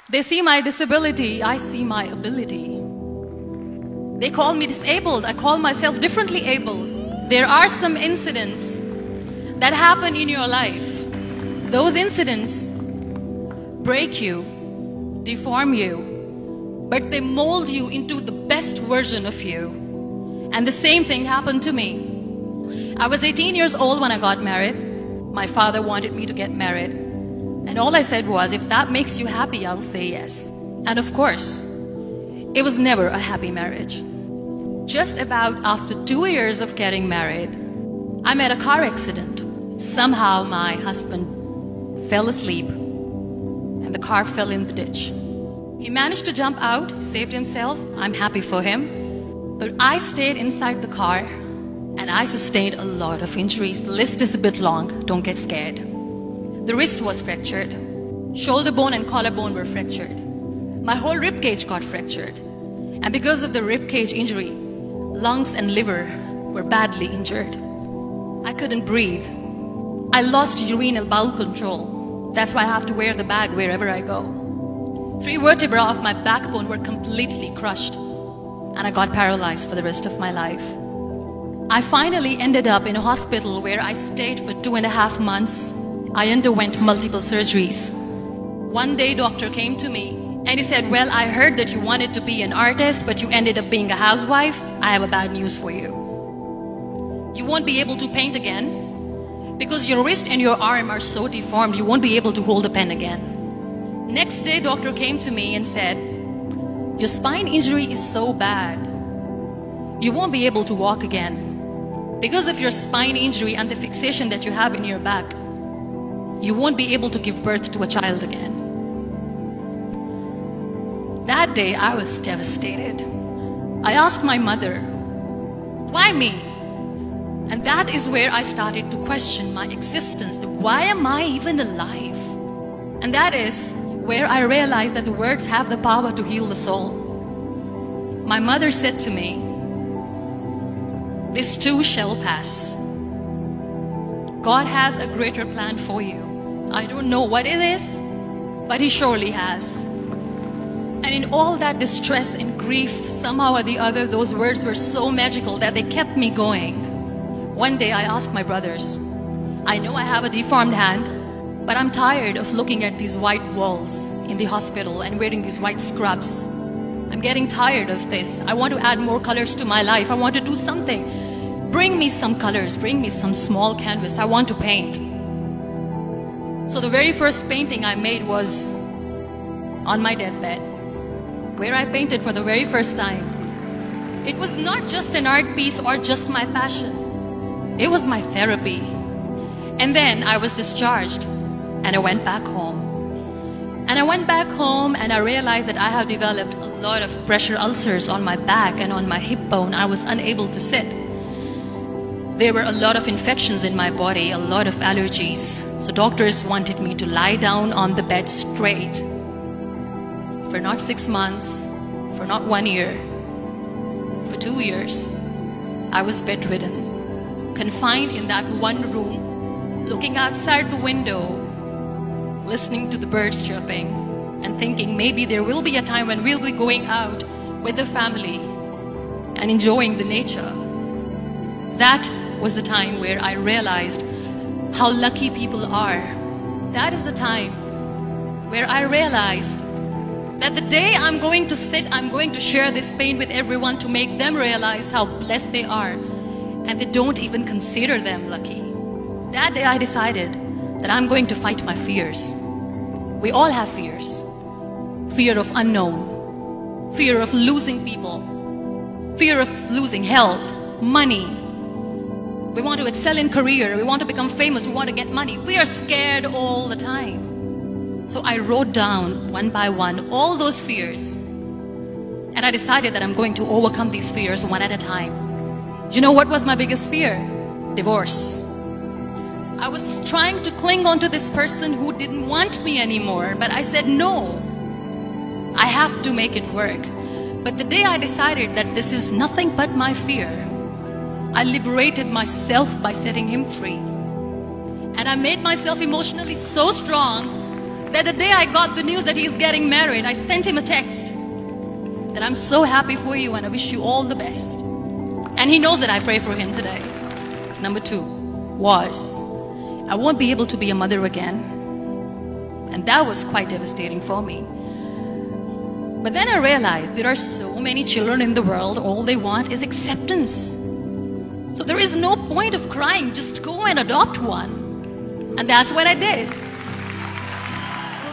They see my disability, I see my ability. They call me disabled, I call myself differently abled. There are some incidents that happen in your life. Those incidents break you, deform you, but they mold you into the best version of you. And the same thing happened to me. I was 18 years old when I got married. My father wanted me to get married. And all I said was, if that makes you happy, I'll say yes. And of course, it was never a happy marriage. Just about after 2 years of getting married, I met a car accident. Somehow my husband fell asleep and the car fell in the ditch. He managed to jump out, saved himself. I'm happy for him. But I stayed inside the car and I sustained a lot of injuries. The list is a bit long, don't get scared. The wrist was fractured. Shoulder bone and collarbone were fractured. My whole rib cage got fractured. And because of the rib cage injury, lungs and liver were badly injured. I couldn't breathe. I lost urinary bowel control. That's why I have to wear the bag wherever I go. 3 vertebrae of my backbone were completely crushed. And I got paralyzed for the rest of my life. I finally ended up in a hospital where I stayed for 2.5 months. I underwent multiple surgeries. One day, doctor came to me and he said, well, I heard that you wanted to be an artist, but you ended up being a housewife. I have a bad news for you. You won't be able to paint again because your wrist and your arm are so deformed, you won't be able to hold a pen again. Next day, doctor came to me and said, your spine injury is so bad, you won't be able to walk again. Because of your spine injury and the fixation that you have in your back, you won't be able to give birth to a child again. That day, I was devastated. I asked my mother, why me? And that is where I started to question my existence. Why am I even alive? And that is where I realized that the words have the power to heal the soul. My mother said to me, this too shall pass. God has a greater plan for you. I don't know what it is, but He surely has. And in all that distress and grief, somehow or the other, those words were so magical that they kept me going. One day I asked my brothers, I know I have a deformed hand, but I'm tired of looking at these white walls in the hospital and wearing these white scrubs. I'm getting tired of this. I want to add more colors to my life. I want to do something. Bring me some colors, bring me some small canvas. I want to paint. So the very first painting I made was on my deathbed, where I painted for the very first time. It was not just an art piece or just my passion. It was my therapy. And then I was discharged and I went back home. And I went back home and I realized that I have developed a lot of pressure ulcers on my back and on my hip bone. I was unable to sit. There were a lot of infections in my body, a lot of allergies. So doctors wanted me to lie down on the bed straight for not 6 months, for not 1 year, for 2 years. I was bedridden, confined in that one room, looking outside the window, listening to the birds chirping, and thinking maybe there will be a time when we'll be going out with the family and enjoying the nature. That was the time where I realized how lucky people are. That is the time where I realized that the day I'm going to sit, I'm going to share this pain with everyone to make them realize how blessed they are. And they don't even consider them lucky. That day I decided that I'm going to fight my fears. We all have fears. Fear of unknown, fear of losing people, fear of losing health, money. We want to excel in career, we want to become famous, we want to get money. We are scared all the time. So I wrote down one by one all those fears. And I decided that I'm going to overcome these fears one at a time. You know what was my biggest fear? Divorce. I was trying to cling on to this person who didn't want me anymore, but I said no. I have to make it work. But the day I decided that this is nothing but my fear, I liberated myself by setting him free. And I made myself emotionally so strong that the day I got the news that he's getting married, I sent him a text that I'm so happy for you and I wish you all the best. And he knows that I pray for him today. Number 2 was, I won't be able to be a mother again. And that was quite devastating for me. But then I realized there are so many children in the world, all they want is acceptance. So there is no point of crying, just go and adopt one. And that's what I did.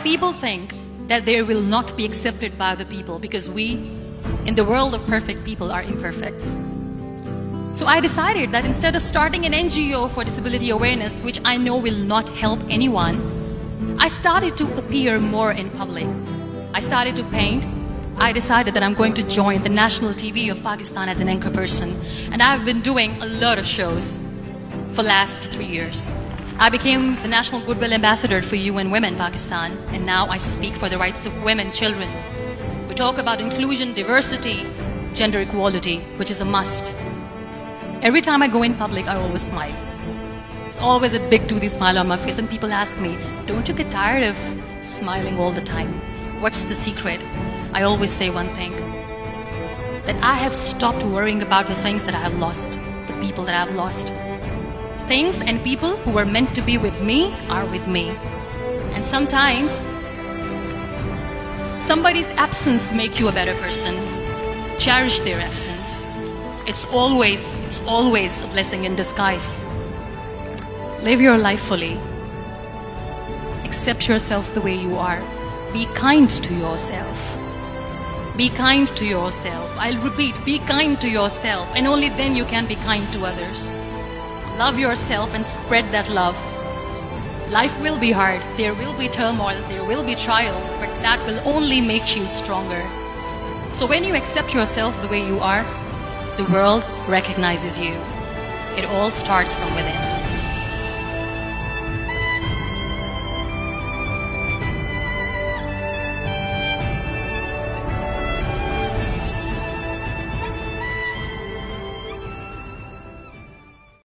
People think that they will not be accepted by the people because we, in the world of perfect people, are imperfects. So I decided that instead of starting an NGO for disability awareness, which I know will not help anyone, I started to appear more in public. I started to paint. I decided that I'm going to join the national TV of Pakistan as an anchor person. And I've been doing a lot of shows for the last 3 years. I became the National Goodwill Ambassador for UN Women Pakistan, and now I speak for the rights of women, children. We talk about inclusion, diversity, gender equality, which is a must. Every time I go in public, I always smile. It's always a big toothy smile on my face, and people ask me, don't you get tired of smiling all the time? What's the secret? I always say one thing, that I have stopped worrying about the things that I have lost, the people that I have lost. Things and people who were meant to be with me are with me. And sometimes somebody's absence makes you a better person. Cherish their absence. It's always a blessing in disguise. Live your life fully. Accept yourself the way you are. Be kind to yourself. Be kind to yourself. I'll repeat, be kind to yourself, and only then you can be kind to others. Love yourself and spread that love. Life will be hard. There will be turmoils, there will be trials, but that will only make you stronger. So when you accept yourself the way you are, the world recognizes you. It all starts from within.